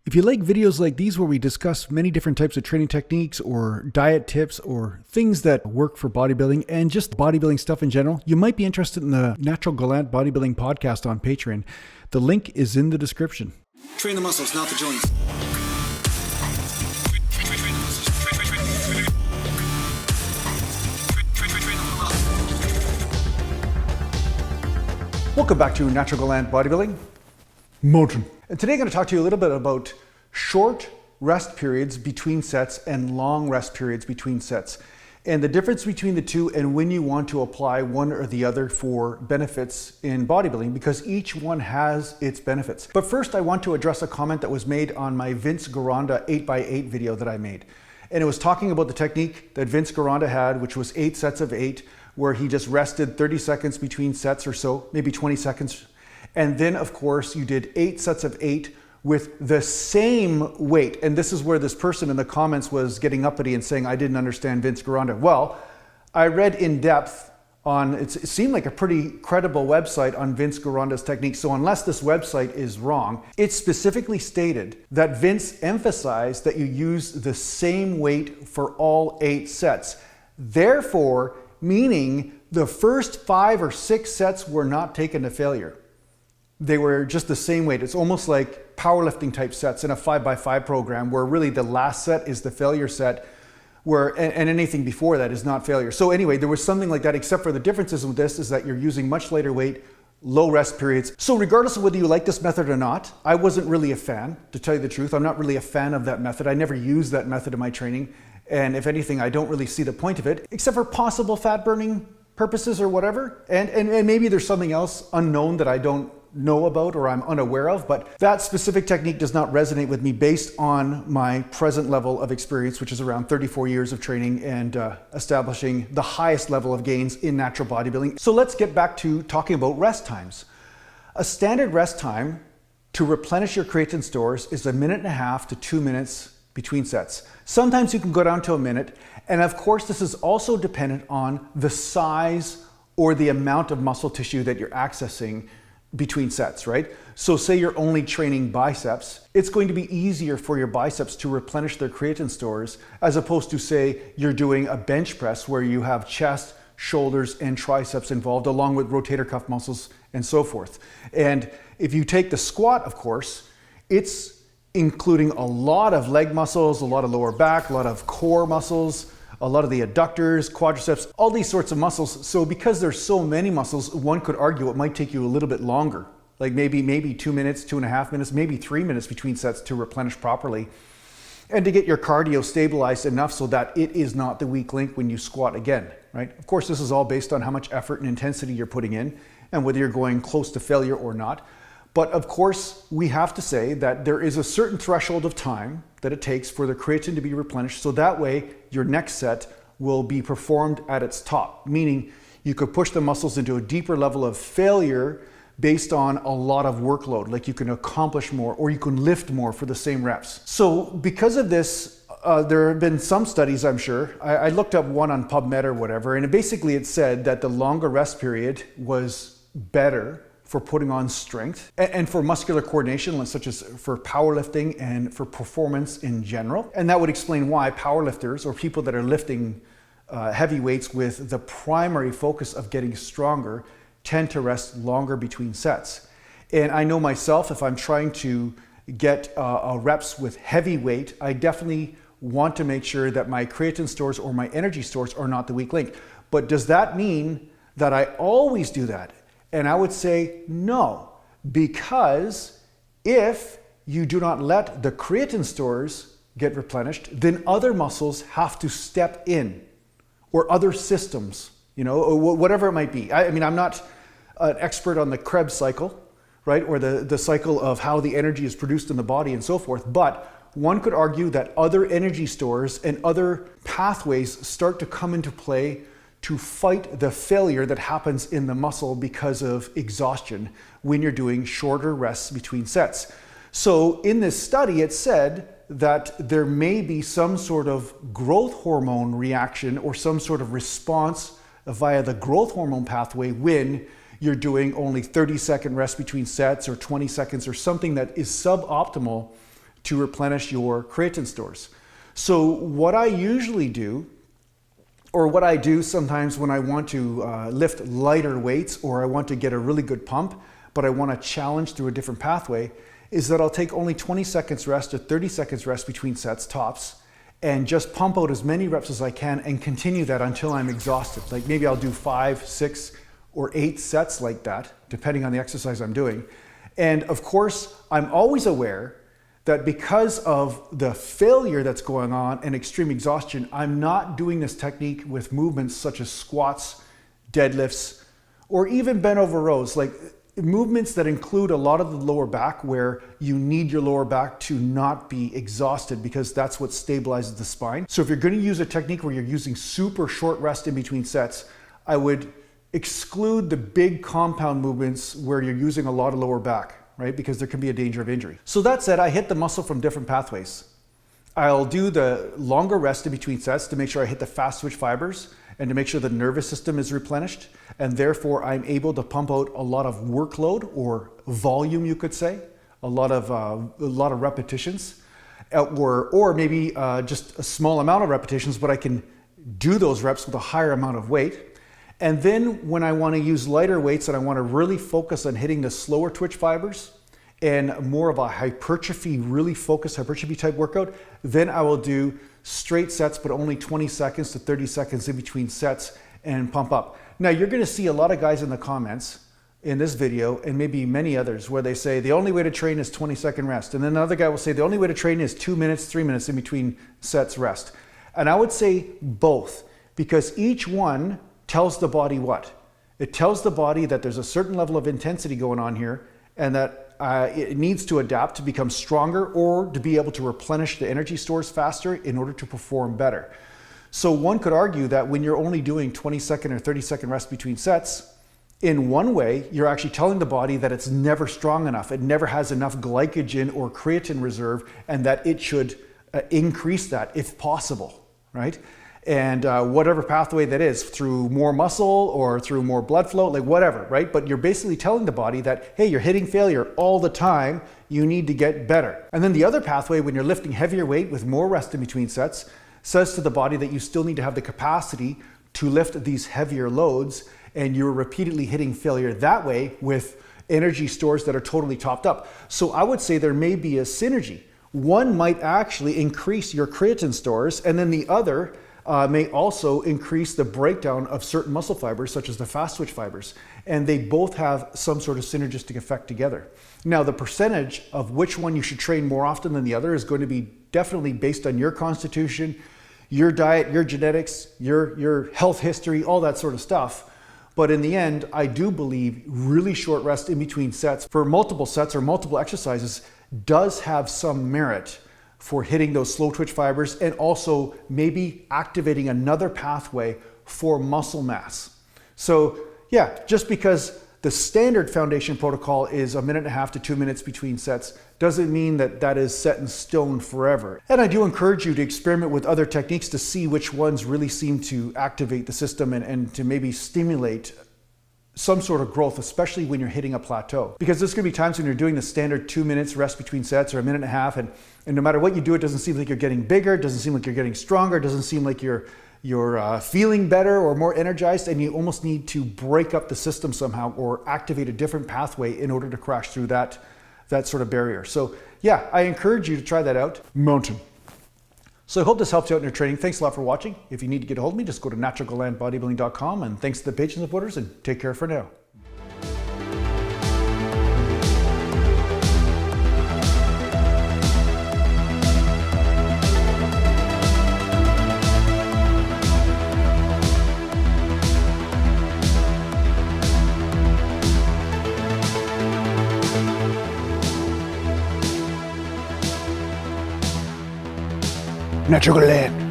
If you like videos like these where we discuss many different types of training techniques or diet tips or things that work for bodybuilding and just bodybuilding stuff in general, you might be interested in the Natural Gallant Bodybuilding podcast on Patreon. The link is in the description. Train the muscles, not the joints. Welcome back to Natural Gallant Bodybuilding. Motion. And today I'm going to talk to you a little bit about short rest periods between sets and long rest periods between sets, and the difference between the two and when you want to apply one or the other for benefits in bodybuilding, because each one has its benefits. But first I want to address a comment that was made on my Vince Gironda 8x8 video that I made. And it was talking about the technique that Vince Gironda had, which was 8 sets of 8, where he just rested 30 seconds between sets or so, maybe 20 seconds. And then of course you did 8 sets of 8 with the same weight. And this is where this person in the comments was getting uppity and saying, I didn't understand Vince Gironda. Well, I read in depth on, it seemed like a pretty credible website on Vince Gironda's technique. So unless this website is wrong, it specifically stated that Vince emphasized that you use the same weight for all 8 sets. Therefore, meaning the first 5 or 6 sets were not taken to failure. They were just the same weight. It's almost like powerlifting type sets in a 5x5 program, where really the last set is the failure set, where and anything before that is not failure. So anyway, there was something like that, except for the differences with this is that you're using much lighter weight, low rest periods. So regardless of whether you like this method or not, I wasn't really a fan, to tell you the truth. I'm not really a fan of that method. I never used that method in my training. And if anything, I don't really see the point of it, except for possible fat burning purposes or whatever. And maybe there's something else unknown that I don't know about or I'm unaware of, but that specific technique does not resonate with me based on my present level of experience, which is around 34 years of training and establishing the highest level of gains in natural bodybuilding. So let's get back to talking about rest times. A standard rest time to replenish your creatine stores is 1.5 minutes to 2 minutes between sets. Sometimes you can go down to 1 minute. And of course, this is also dependent on the size or the amount of muscle tissue that you're accessing between sets, right? So say you're only training biceps, it's going to be easier for your biceps to replenish their creatine stores, as opposed to say you're doing a bench press where you have chest, shoulders, and triceps involved, along with rotator cuff muscles and so forth. And if you take the squat, of course, it's including a lot of leg muscles, a lot of lower back, a lot of core muscles, a lot of the adductors, quadriceps, all these sorts of muscles. So because there's so many muscles, one could argue it might take you a little bit longer, like maybe 2 minutes, 2.5 minutes, maybe 3 minutes between sets to replenish properly and to get your cardio stabilized enough so that it is not the weak link when you squat again, right? Of course, this is all based on how much effort and intensity you're putting in and whether you're going close to failure or not. But of course, we have to say that there is a certain threshold of time that it takes for the creatine to be replenished, so that way your next set will be performed at its top, meaning you could push the muscles into a deeper level of failure based on a lot of workload, like you can accomplish more or you can lift more for the same reps. So because of this, there have been some studies, I'm sure. I looked up one on PubMed or whatever, and basically it said that the longer rest period was better for putting on strength and for muscular coordination, such as for powerlifting and for performance in general. And that would explain why powerlifters or people that are lifting heavy weights with the primary focus of getting stronger tend to rest longer between sets. And I know myself, if I'm trying to get reps with heavy weight, I definitely want to make sure that my creatine stores or my energy stores are not the weak link. But does that mean that I always do that? And I would say no, because if you do not let the creatine stores get replenished, then other muscles have to step in, or other systems, or whatever it might be. I mean, I'm not an expert on the Krebs cycle, right? Or the cycle of how the energy is produced in the body and so forth. But one could argue that other energy stores and other pathways start to come into play to fight the failure that happens in the muscle because of exhaustion when you're doing shorter rests between sets. So in this study, it said that there may be some sort of growth hormone reaction or some sort of response via the growth hormone pathway when you're doing only 30-second rest between sets or 20 seconds or something that is suboptimal to replenish your creatine stores. So what I usually do, or what I do sometimes when I want to lift lighter weights, or I want to get a really good pump, but I want to challenge through a different pathway, is that I'll take only 20 seconds rest or 30 seconds rest between sets tops, and just pump out as many reps as I can and continue that until I'm exhausted. Like maybe I'll do 5, 6, or 8 sets like that, depending on the exercise I'm doing. And of course, I'm always aware that because of the failure that's going on and extreme exhaustion, I'm not doing this technique with movements such as squats, deadlifts, or even bent over rows, like movements that include a lot of the lower back, where you need your lower back to not be exhausted, because that's what stabilizes the spine. So if you're going to use a technique where you're using super short rest in between sets, I would exclude the big compound movements where you're using a lot of lower back, right? Because there can be a danger of injury. So that said, I hit the muscle from different pathways. I'll do the longer rest in between sets to make sure I hit the fast twitch fibers and to make sure the nervous system is replenished, and therefore I'm able to pump out a lot of workload, or volume you could say, a lot of repetitions, or maybe just a small amount of repetitions, but I can do those reps with a higher amount of weight. And then when I want to use lighter weights and I want to really focus on hitting the slower twitch fibers and more of a hypertrophy, really focused hypertrophy type workout, then I will do straight sets, but only 20 seconds to 30 seconds in between sets, and pump up. Now you're going to see a lot of guys in the comments in this video, and maybe many others, where they say the only way to train is 20-second rest. And then another guy will say the only way to train is 2 minutes, 3 minutes in between sets rest. And I would say both, because each one tells the body what? It tells the body that there's a certain level of intensity going on here, and that it needs to adapt to become stronger, or to be able to replenish the energy stores faster in order to perform better. So one could argue that when you're only doing 20-second or 30-second rest between sets, in one way, you're actually telling the body that it's never strong enough. It never has enough glycogen or creatine reserve, and that it should increase that if possible, right? And whatever pathway that is, through more muscle or through more blood flow, like whatever, right? But you're basically telling the body that, hey, you're hitting failure all the time, you need to get better. And then the other pathway, when you're lifting heavier weight with more rest in between sets, says to the body that you still need to have the capacity to lift these heavier loads, and you're repeatedly hitting failure that way with energy stores that are totally topped up. So I would say there may be a synergy. One might actually increase your creatine stores, and then the other may also increase the breakdown of certain muscle fibers, such as the fast twitch fibers, and they both have some sort of synergistic effect together. Now, the percentage of which one you should train more often than the other is going to be definitely based on your constitution, your diet, your genetics, your health history, all that sort of stuff. But in the end, I do believe really short rest in between sets for multiple sets or multiple exercises does have some merit for hitting those slow twitch fibers, and also maybe activating another pathway for muscle mass. So yeah, just because the standard foundation protocol is 1.5 to 2 minutes between sets doesn't mean that that is set in stone forever. And I do encourage you to experiment with other techniques to see which ones really seem to activate the system and to maybe stimulate some sort of growth, especially when you're hitting a plateau. Because there's gonna be times when you're doing the standard 2 minutes rest between sets, or 1.5 minutes, and no matter what you do, it doesn't seem like you're getting bigger, it doesn't seem like you're getting stronger, it doesn't seem like you're feeling better or more energized, and you almost need to break up the system somehow or activate a different pathway in order to crash through that sort of barrier. So yeah, I encourage you to try that out. Mountain. So I hope this helps you out in your training. Thanks a lot for watching. If you need to get a hold of me, just go to naturalgallantbodybuilding.com, and thanks to the patron supporters, and take care for now. Natural Gallant.